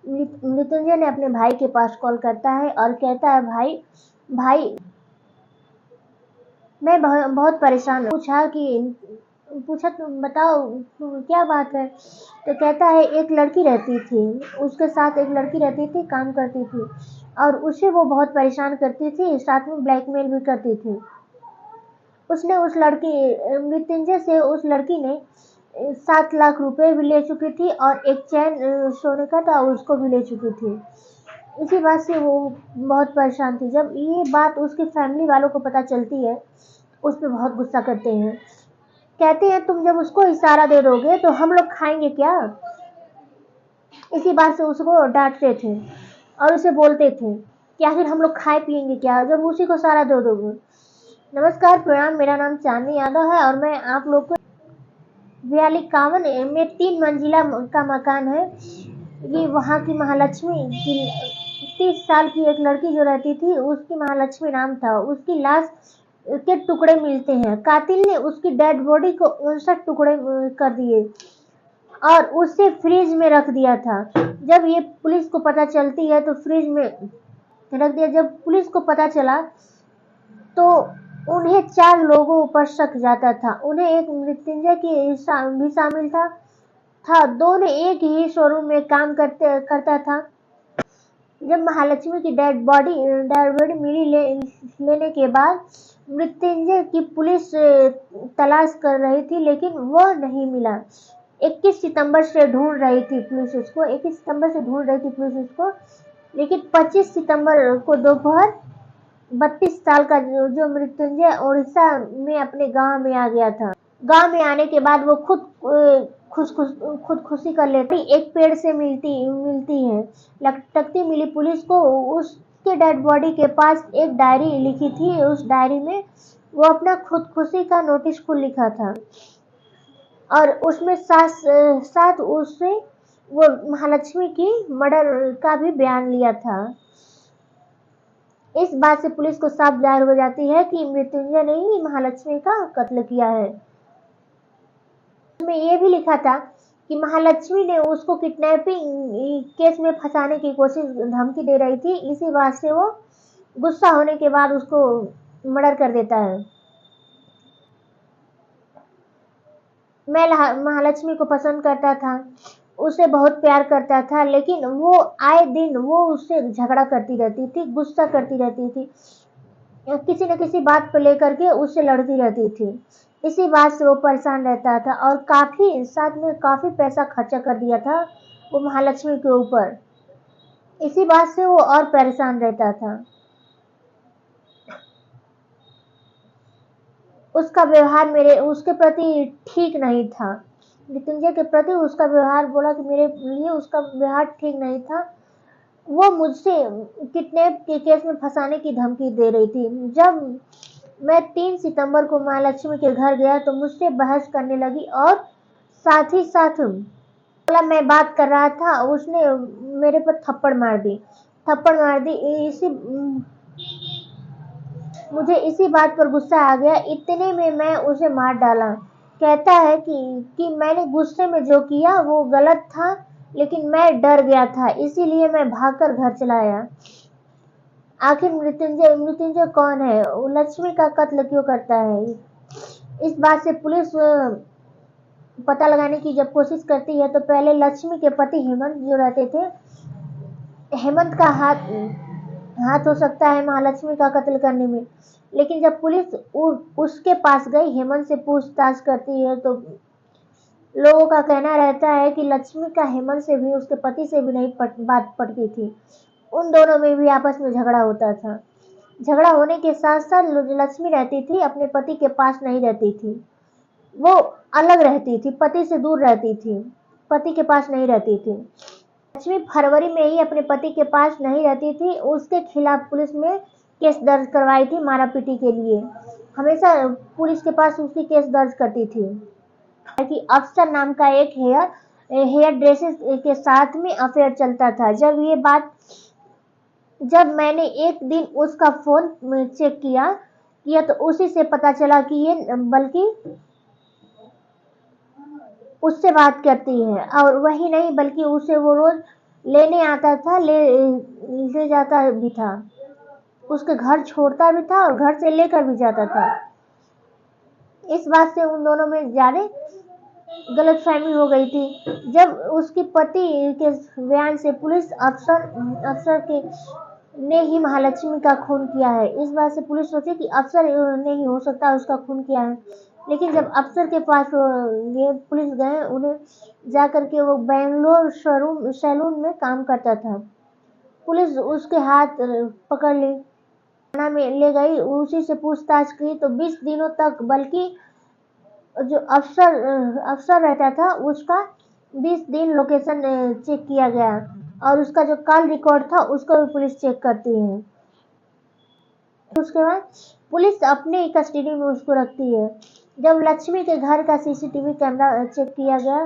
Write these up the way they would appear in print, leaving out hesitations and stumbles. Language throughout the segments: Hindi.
मृत्युंजय ने अपने भाई के पास कॉल करता है और कहता है, भाई भाई मैं बहुत परेशान हूँ। पूछा तुम बताओ क्या बात है। तो कहता है, एक लड़की रहती थी, उसके साथ एक लड़की रहती थी, काम करती थी और उसे वो बहुत परेशान करती थी, साथ में ब्लैकमेल भी करती थी। उसने उस लड़की मृत्युंजय से उस लड़की ने 7 लाख रुपए भी ले चुकी थी और एक चैन सोने का था उसको भी ले चुकी थी। इसी बात से वो बहुत परेशान थी। जब ये बात उसकी फैमिली वालों को पता चलती है, उस पर बहुत गुस्सा करते हैं। कहते हैं, तुम जब उसको इशारा दे दोगे तो हम लोग खाएंगे क्या। इसी बात से उसको डांटते थे और उसे बोलते थे कि आखिर हम लोग खाए पिएंगे क्या जब उसी को सारा दे दोगे। नमस्कार, प्रणाम, मेरा नाम चांदनी यादव है और मैं आप लोग को 4251 में 3 मंजिला का मकान है। ये वहाँ की महालक्ष्मी की 30 साल की एक लड़की जो रहती थी, उसकी महालक्ष्मी नाम था। उसकी लाश के टुकड़े मिलते हैं। कातिल ने उसकी डेड बॉडी को 59 टुकड़े कर दिए और उसे फ्रिज में रख दिया था। जब ये पुलिस को पता चलती है तो फ्रिज में रख दिया। जब पुलिस को पता चला तो उन्हें 4 लोगों पर शक जाता था। उन्हें एक मृत्युंजय भी शामिल था। दोनों एक ही शोरूम में काम करता था। जब महालक्ष्मी की डेड बॉडी मिली लेने के बाद मृत्युंजय की पुलिस तलाश कर रही थी, लेकिन वह नहीं मिला। 21 सितंबर से ढूंढ रही थी पुलिस उसको 21 सितंबर से ढूंढ रही थी पुलिस उसको लेकिन 25 सितंबर को दोपहर 32 साल का जो मृत्युंजय उड़ीसा में अपने गांव में आ गया था। गांव में आने के बाद वो खुदकुशी कर लेती। एक पेड़ से मिलती है। लटकती मिली पुलिस को उसके डेड बॉडी के पास एक डायरी लिखी थी। उस डायरी में वो अपना खुदकुशी का नोटिस खुद लिखा था और उसमें साथ उससे वो महालक्ष्मी की मर्डर का भी बयान लिया था। इस बात से पुलिस को साफ जाहिर हो जाती है कि मृत्युंजय ने ही महालक्ष्मी का कत्ल किया है। उसमें ये भी लिखा था कि महालक्ष्मी ने उसको किडनैपिंग केस में फंसाने की धमकी दे रही थी। इसी बात से वो गुस्सा होने के बाद उसको मर्डर कर देता है। मैं महालक्ष्मी को पसंद करता था, उसे बहुत प्यार करता था, लेकिन वो आए दिन वो उससे झगड़ा करती रहती थी, गुस्सा करती रहती थी, किसी न किसी बात को लेकर के उससे लड़ती रहती थी। इसी बात से वो परेशान रहता था और काफी पैसा खर्चा कर दिया था वो महालक्ष्मी के ऊपर। इसी बात से वो और परेशान रहता था। उसका व्यवहार उसके प्रति ठीक नहीं था। मृत्युंजय के प्रति उसका व्यवहार बोला कि मेरे लिए उसका व्यवहार ठीक नहीं था। वो मुझसे किडनैप के केस में फंसाने की धमकी दे रही थी। जब मैं 3 सितंबर को महालक्ष्मी के घर गया तो मुझसे बहस करने लगी और साथ ही साथ बोला मैं बात कर रहा था, उसने मेरे पर थप्पड़ मार दी। मुझे इसी बात पर गुस्सा आ गया। इतने में मैं उसे मार डाला। कहता है कि मैंने गुस्से में जो किया वो गलत था, लेकिन मैं डर गया था, इसीलिए मैं भागकर घर चला आया। आखिर मृत्युंजय कौन है, वो लक्ष्मी का कत्ल क्यों करता है। इस बात से पुलिस पता लगाने की जब कोशिश करती है तो पहले लक्ष्मी के पति हेमंत जो रहते थे, हेमंत का हाथ हो सकता है महालक्ष्मी का कत्ल करने में। लेकिन जब पुलिस उसके पास गई, हेमंत से पूछताछ करती है तो लोगों का कहना रहता है कि लक्ष्मी का हेमंत से भी, उसके पति से भी नहीं बात पड़ती थी। उन दोनों में भी आपस में झगड़ा होता था। झगड़ा होने के साथ साथ लक्ष्मी रहती थी, अपने पति के पास नहीं रहती थी। वो अलग रहती थी, पति से दूर रहती थी, पति के पास नहीं रहती थी। लक्ष्मी फरवरी में ही अपने पति के पास नहीं रहती थी। उसके खिलाफ पुलिस में केस दर्ज करवाई थी मारा पीटी के लिए। हमेशा पुलिस के पास उसकी केस दर्ज करती थी कि अफसर नाम का एक हेयर ड्रेसेस के साथ में अफेयर चलता था। जब मैंने एक दिन उसका फोन चेक किया तो उसी से पता चला कि ये बल्कि उससे बात करती है और वही नहीं बल्कि उसे वो रोज लेने आता था, ले जाता भी था, उसके घर छोड़ता भी था और घर से लेकर भी जाता था। इस बात से उन दोनों में ज्यादा गलतफहमी हो गई थी। जब उसके पति के बयान से पुलिस अफसर के ने ही महालक्ष्मी का खून किया है, इस बात से पुलिस सोची कि अफसर ने ही हो सकता है उसका खून किया है। लेकिन जब अफसर के पास ये पुलिस गए, उन्हें जाकर के वो बेंगलोर सैलून में काम करता था। पुलिस उसके हाथ पकड़ ली, थाना में ले गई, उसी से पूछताछ की तो 20 दिनों तक, बल्कि जो अफसर रहता था उसका 20 दिन लोकेशन चेक किया गया, और उसका जो कॉल रिकॉर्ड था उसको भी पुलिस चेक करती है। उसके बाद पुलिस अपने ही कस्टडी में उसको रखती है। जब लक्ष्मी के घर का सीसीटीवी कैमरा चेक किया गया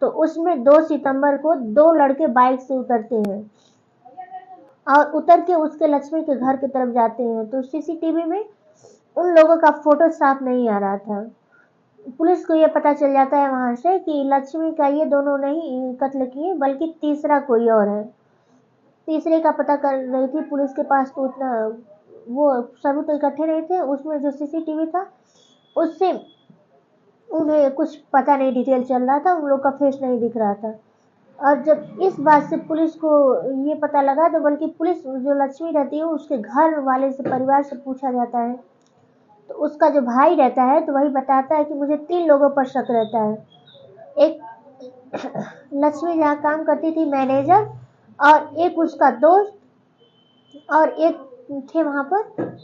तो उसमें 2 सितंबर को 2 लड़के बाइक से उतरते हैं और उतर के उसके लक्ष्मी के घर की तरफ जाते हैं, तो सीसीटीवी में उन लोगों का फोटो साफ नहीं आ रहा था। पुलिस को यह पता चल जाता है वहां से कि लक्ष्मी का ये दोनों नहीं कत्ल किए, बल्कि तीसरा कोई और है। तीसरे का पता कर रही थी पुलिस के पास, तो उतना वो सबूत तो इकट्ठे नहीं थे। उसमें जो सीसीटीवी था उससे उन्हें कुछ पता नहीं डिटेल चल रहा था, उन लोग का फेस नहीं दिख रहा था। और जब इस बात से पुलिस को ये पता लगा, तो बल्कि पुलिस जो लक्ष्मी रहती है उसके घर वाले से, परिवार से पूछा जाता है, तो उसका जो भाई रहता है तो वही बताता है कि मुझे 3 लोगों पर शक रहता है। एक लक्ष्मी जहाँ काम करती थी मैनेजर, और एक उसका दोस्त, और एक थे वहां पर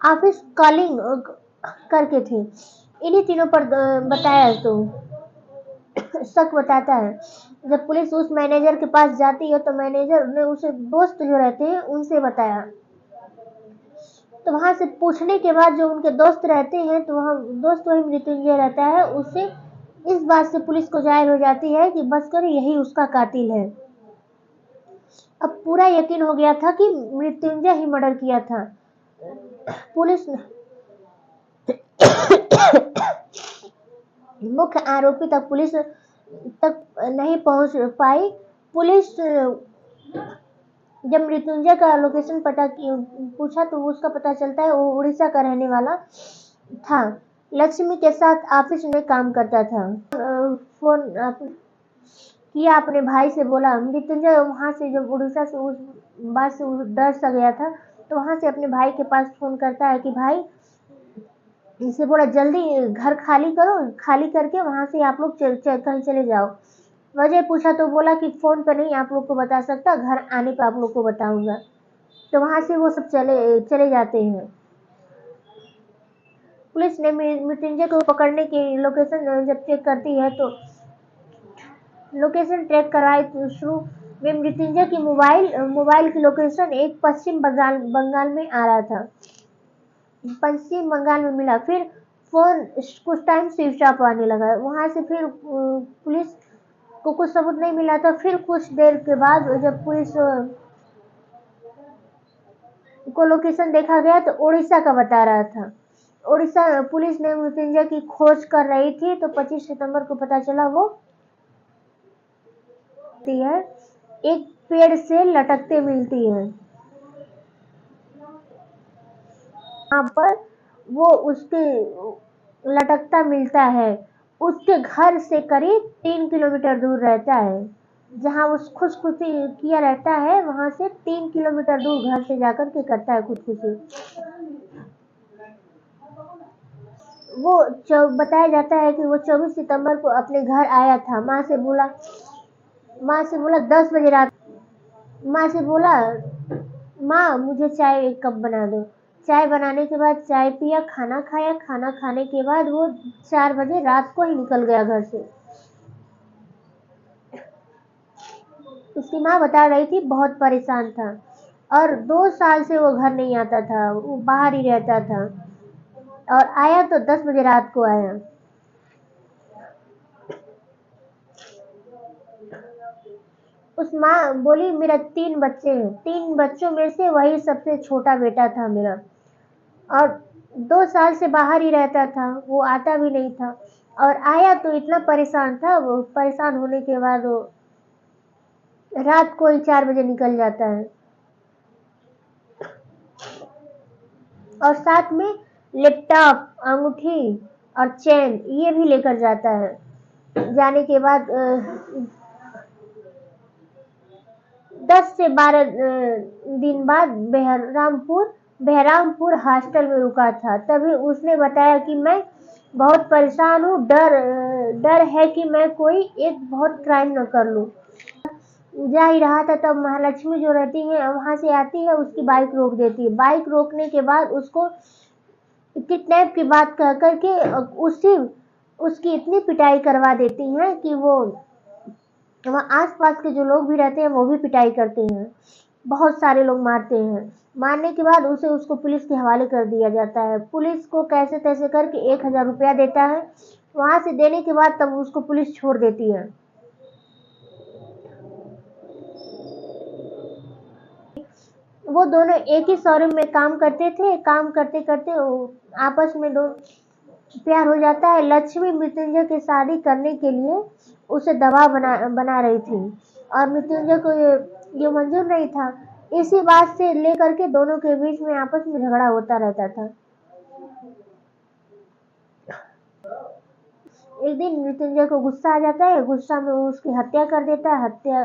ऑफिस कॉलिंग करके थे। इन्हीं तीनों पर बताया तो शक बताता है। जब पुलिस उस मैनेजर के पास जाती है तो मैनेजर ने उसे दोस्त जो रहते हैं उनसे बताया, तो वहां से पूछने के बाद जो उनके दोस्त रहते हैं, तो वहाँ दोस्त वही मृत्युंजय रहता है, उससे इस बात से पुलिस को जाहिर हो जाती है कि बस कर यही उसका कातिल है। अब पूरा यकीन हो गया था कि मृत्युंजय ही मर्डर किया था। पुलिस मुख्य आरोपी तक पुलिस तक नहीं पहुंच पाई। पुलिस जब मृत्युंजय का लोकेशन पूछा तो उसका पता चलता है वो उड़ीसा का रहने वाला था, लक्ष्मी के साथ ऑफिस में काम करता था। फोन किया अपने भाई से, बोला मृत्युंजय वहां से जब उड़ीसा से उस बात से डर सा गया था, तो वहां से अपने भाई के पास फोन करता है कि भाई, इसे बोला जल्दी घर खाली करो, खाली करके वहां से आप लोग कहीं चले जाओ। वजह पूछा तो बोला कि फोन पर नहीं आप लोग को बता सकता, घर आने पर आप लोग को बताऊंगा। तो वहां से वो सब चले जाते हैं। पुलिस ने मृत्युंजय को पकड़ने की लोकेशन जब चेक करती है तो लोकेशन ट्रैक करवाई शुरू में मृत्युंजय की मोबाइल की लोकेशन एक पश्चिम बंगाल में आ रहा था, पश्चिम बंगाल में मिला। फिर फोन कुछ टाइम स्विच ऑफ आने लगा। वहां से फिर पुलिस को कुछ सबूत नहीं मिला था। फिर कुछ देर के बाद जब पुलिस को लोकेशन देखा गया तो उड़ीसा का बता रहा था। उड़ीसा पुलिस ने मृत्युंजय की खोज कर रही थी, तो 25 सितंबर को पता चला वो है एक पेड़ से लटकते मिलती है। वहां पर वो उसके लटकता मिलता है, उसके घर से करीब 3 किलोमीटर दूर रहता है। जहाँ वो खुदकुशी किया रहता है वहां से 3 किलोमीटर दूर घर से जाकर के करता है खुदकुशी। वो बताया जाता है कि वो 24 सितंबर को अपने घर आया था। माँ से बोला 10 बजे रात। माँ से बोला, माँ मुझे चाय एक कप बना दो। चाय बनाने के बाद चाय पिया, खाना खाया, खाना खाने के बाद वो 4 बजे रात को ही निकल गया घर से। उसकी माँ बता रही थी बहुत परेशान था, और 2 साल से वो घर नहीं आता था, वो बाहर ही रहता था, और आया तो 10 बजे रात को आया। उस माँ बोली मेरा 3 बच्चे हैं, 3 बच्चों में से वही सबसे छोटा बेटा था मेरा, और 2 साल से बाहर ही रहता था, वो आता भी नहीं था, और आया तो इतना परेशान था। वो परेशान होने के बाद वो रात को ही 4 बजे निकल जाता है और साथ में लैपटॉप, अंगूठी और चेन ये भी लेकर जाता है। जाने के बाद 10 से 12 दिन बाद बहरामपुर हॉस्टल में रुका था। तभी उसने बताया कि मैं बहुत परेशान हूँ, डर है कि मैं कोई एक बहुत क्राइम न कर लूँ। जा ही रहा था तब महालक्ष्मी जो रहती है वहां से आती है, उसकी बाइक रोक देती है। बाइक रोकने के बाद उसको किडनैप की बात कह करके उसकी इतनी पिटाई करवा देती हैं कि वो वहाँ आस-पास के जो लोग भी रहते हैं वो भी पिटाई करते हैं। बहुत सारे लोग मारते हैं। मारने के बाद उसको पुलिस के हवाले कर दिया जाता है। पुलिस को कैसे तैसे करके 1000 रुपया देता है। वहां से देने के बाद तब उसको पुलिस छोड़ देती है। वो दोनों एक ही शोरूम में काम करते थे। काम करते करते आपस में दो प्यार हो जाता है। लक्ष्मी मृत्युंजय की शादी करने के लिए उसे दबाव बना रही थी और मृत्युंजय को ये मंजूर नहीं था। इसी बात से लेकर के दोनों के बीच में आपस में झगड़ा होता रहता था। एक दिन मृत्युंजय को गुस्सा आ जाता है। गुस्सा में वो उसकी हत्या कर देता है। हत्या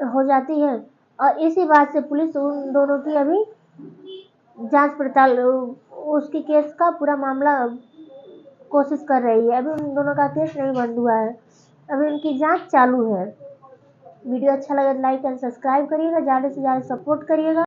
हो जाती है और इसी बात से पुलिस उन दोनों की अभी जांच पड़ताल उसकी केस का पूरा मामला कोशिश कर रही है। अभी उन दोनों का केस नहीं बंद हुआ है, अभी उनकी जांच चालू है। वीडियो अच्छा लगे तो लाइक एंड सब्सक्राइब करिएगा, ज़्यादा से ज़्यादा सपोर्ट करिएगा।